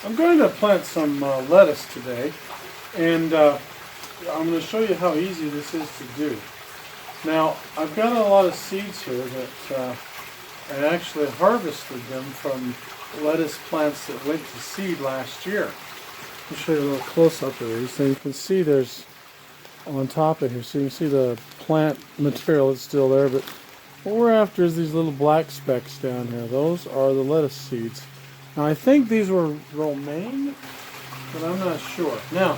I'm going to plant some lettuce today, and I'm going to show you how easy this is to do. Now, I've got a lot of seeds here that I actually harvested them from lettuce plants that went to seed last year. I'll show you a little close-up of these. So you can see there's on top of here, so you can see the plant material is still there, but what we're after is these little black specks down here. Those are the lettuce seeds. Now, I think these were romaine, but I'm not sure. Now,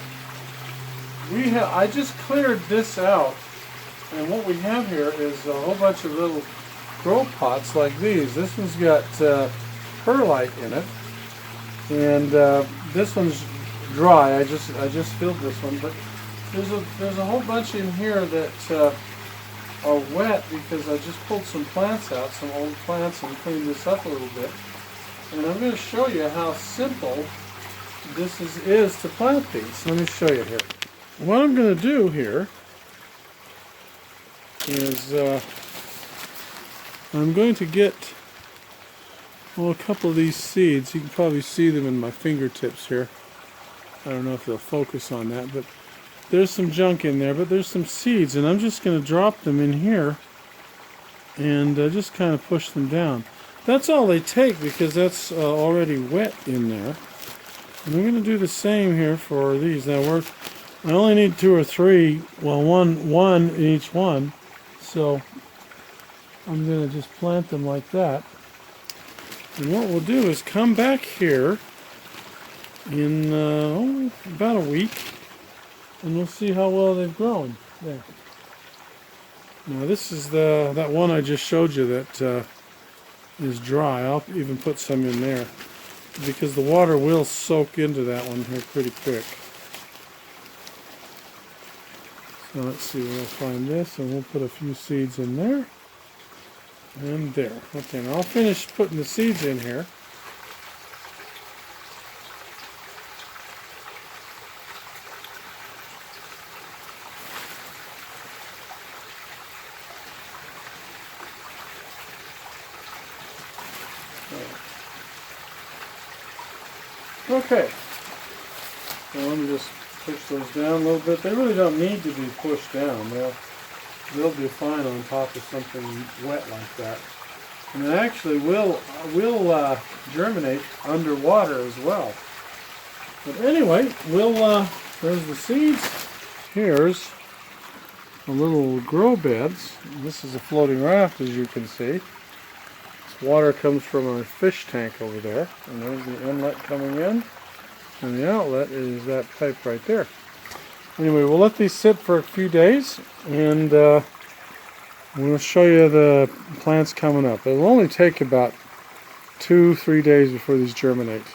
I just cleared this out, and what we have here is a whole bunch of little grow pots like these. This one's got perlite in it, and this one's dry. I just filled this one, but there's a whole bunch in here that are wet because I just pulled some plants out, some old plants, and cleaned this up a little bit. And I'm going to show you how simple this is to plant these. Let me show you here. What I'm going to do here is I'm going to get a couple of these seeds. You can probably see them in my fingertips here. I don't know if they'll focus on that, but there's some junk in there, but there's some seeds, and I'm just going to drop them in here and just kind of push them down. That's all they take because that's already wet in there. And I'm going to do the same here for these. Now I only need 2 or 3, well one in each one, so I'm going to just plant them like that. And what we'll do is come back here in about a week, and we'll see how well they've grown. There. Now this is that one I just showed you that is dry. I'll even put some in there because the water will soak into that one here pretty quick. So let's see, we'll find this and we'll put a few seeds in there and there. Okay, now I'll finish putting the seeds in here. Okay, so let me just push those down a little bit. They really don't need to be pushed down. They'll be fine on top of something wet like that. And it actually will germinate underwater as well. But anyway, there's the seeds. Here's the little grow beds. This is a floating raft, as you can see. Water comes from our fish tank over there, and there's the inlet coming in, and the outlet is that pipe right there. Anyway, we'll let these sit for a few days, and we'll show you the plants coming up. It'll only take about 2-3 days before these germinate.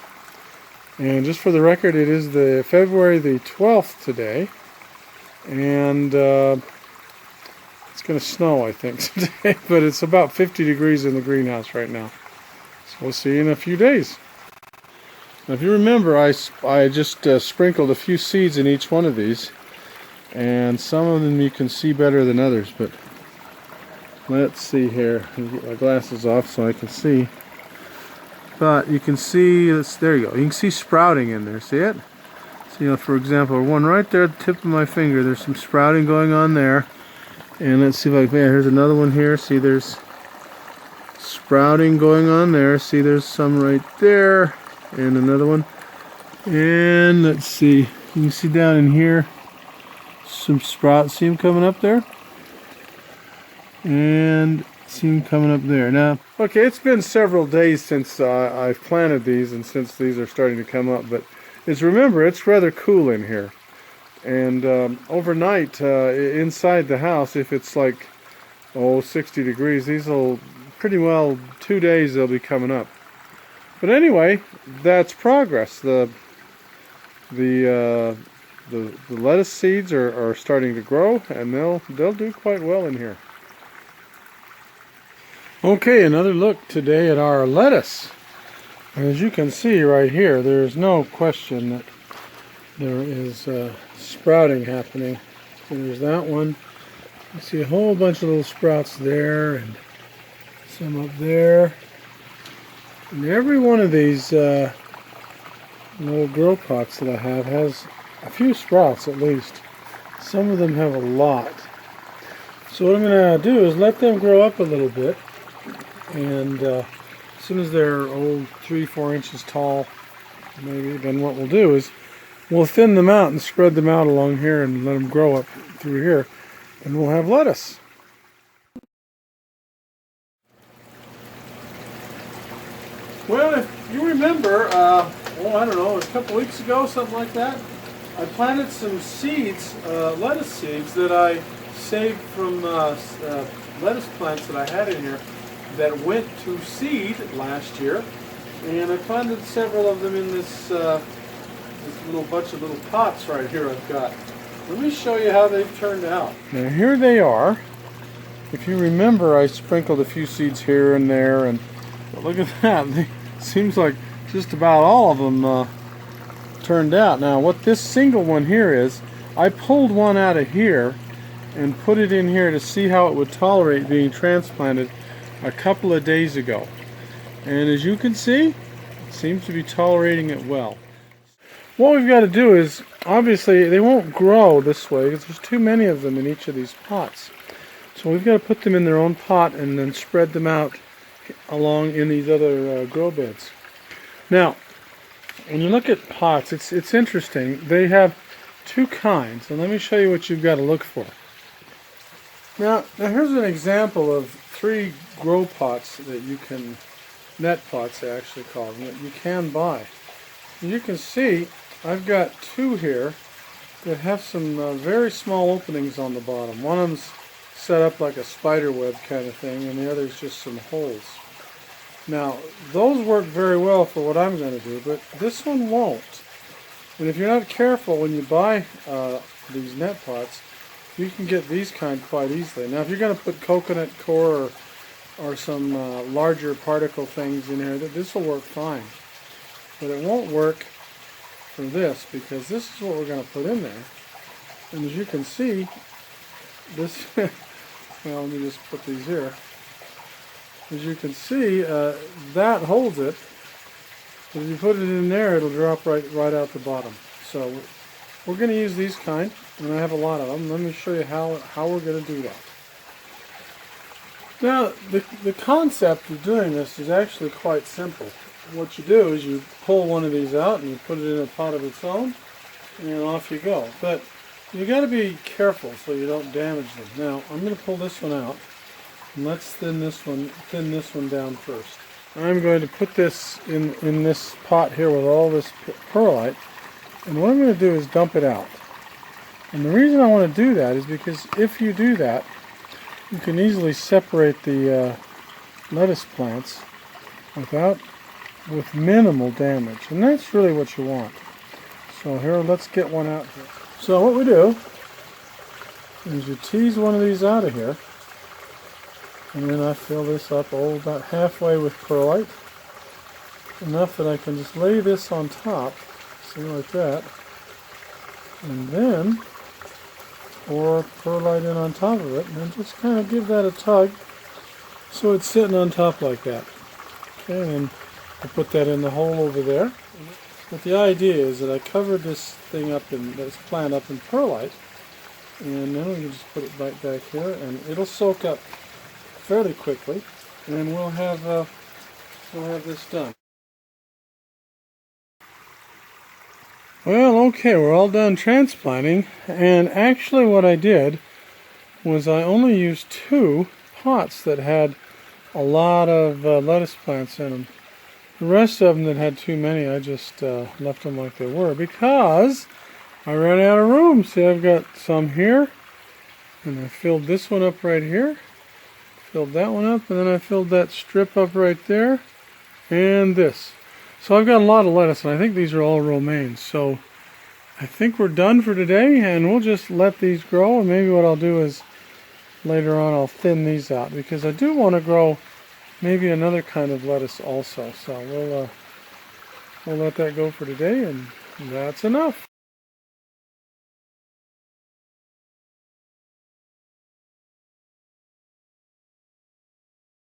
And just for the record, it is the February the 12th today, and it's going to snow, I think, today, but it's about 50 degrees in the greenhouse right now. So we'll see you in a few days. Now, if you remember, I just sprinkled a few seeds in each one of these, and some of them you can see better than others, but let's see here. Let me get my glasses off so I can see. But you can see, there you go. You can see sprouting in there, see it? So, for example, one right there at the tip of my finger, there's some sprouting going on there. And let's see if I can, here's another one here. See, there's sprouting going on there. See, there's some right there. And another one. And let's see. You can see down in here some sprouts. See them coming up there? And see them coming up there. Now, okay, it's been several days since I've planted these and since these are starting to come up. But remember, it's rather cool in here. And overnight, inside the house, if it's like, 60 degrees, these will pretty well, 2 days they'll be coming up. But anyway, that's progress. The lettuce seeds are starting to grow, and they'll do quite well in here. Okay, another look today at our lettuce. As you can see right here, there's no question that there is sprouting happening. So there's that one. You see a whole bunch of little sprouts there, and some up there. And every one of these little grow pots that I have has a few sprouts at least. Some of them have a lot. So what I'm going to do is let them grow up a little bit, and as soon as they're 3-4 inches tall, maybe, then what we'll do is we'll thin them out and spread them out along here and let them grow up through here, and we'll have lettuce. Well, if you remember, I don't know, a couple weeks ago, something like that, I planted some seeds, lettuce seeds, that I saved from lettuce plants that I had in here that went to seed last year. And I planted several of them in this little bunch of little pots right here I've got. Let me show you how they've turned out. Now here they are. If you remember, I sprinkled a few seeds here and there, and but look at that. It seems like just about all of them turned out. Now what this single one here is, I pulled one out of here and put it in here to see how it would tolerate being transplanted a couple of days ago. And as you can see, it seems to be tolerating it well. What we've got to do is, obviously they won't grow this way because there's too many of them in each of these pots. So we've got to put them in their own pot and then spread them out along in these other grow beds. Now, when you look at pots, it's interesting. They have two kinds, and let me show you what you've got to look for. Now here's an example of 3 grow pots that you can, net pots they actually call them, that you can buy. And you can see I've got 2 here that have some very small openings on the bottom. One of them's set up like a spider web kind of thing, and the other is just some holes. Now those work very well for what I'm going to do, but this one won't. And if you're not careful when you buy these net pots, you can get these kind quite easily. Now if you're going to put coconut coir or some larger particle things in here, this will work fine. But it won't work for this, because this is what we're going to put in there. And as you can see, this, well, let me just put these here. As you can see, that holds it. But if you put it in there, it'll drop right out the bottom. So we're going to use these kind, and I have a lot of them. Let me show you how we're going to do that. Now, the concept of doing this is actually quite simple. What you do is you pull one of these out and you put it in a pot of its own, and off you go. But you got to be careful so you don't damage them. Now, I'm going to pull this one out, and let's thin this one down first. I'm going to put this in this pot here with all this perlite, and what I'm going to do is dump it out. And the reason I want to do that is because if you do that, you can easily separate the lettuce plants with minimal damage, and that's really what you want. So here, let's get one out here. So what we do is you tease one of these out of here, and then I fill this up about halfway with perlite, enough that I can just lay this on top, see, like that, and then pour perlite in on top of it, and then just kind of give that a tug so it's sitting on top like that. Okay, and then I put that in the hole over there. But the idea is that I covered this thing up this plant up in perlite, and then we can just put it right back here, and it'll soak up fairly quickly, and we'll have this done. Well, okay, we're all done transplanting, and actually what I did was I only used 2 pots that had a lot of lettuce plants in them. The rest of them that had too many, I just left them like they were, because I ran out of room. See, I've got some here, and I filled this one up right here, filled that one up, and then I filled that strip up right there, and this. So I've got a lot of lettuce, and I think these are all romaines. So I think we're done for today, and we'll just let these grow, and maybe what I'll do is later on I'll thin these out, because I do want to grow maybe another kind of lettuce also. So we'll let that go for today, and that's enough.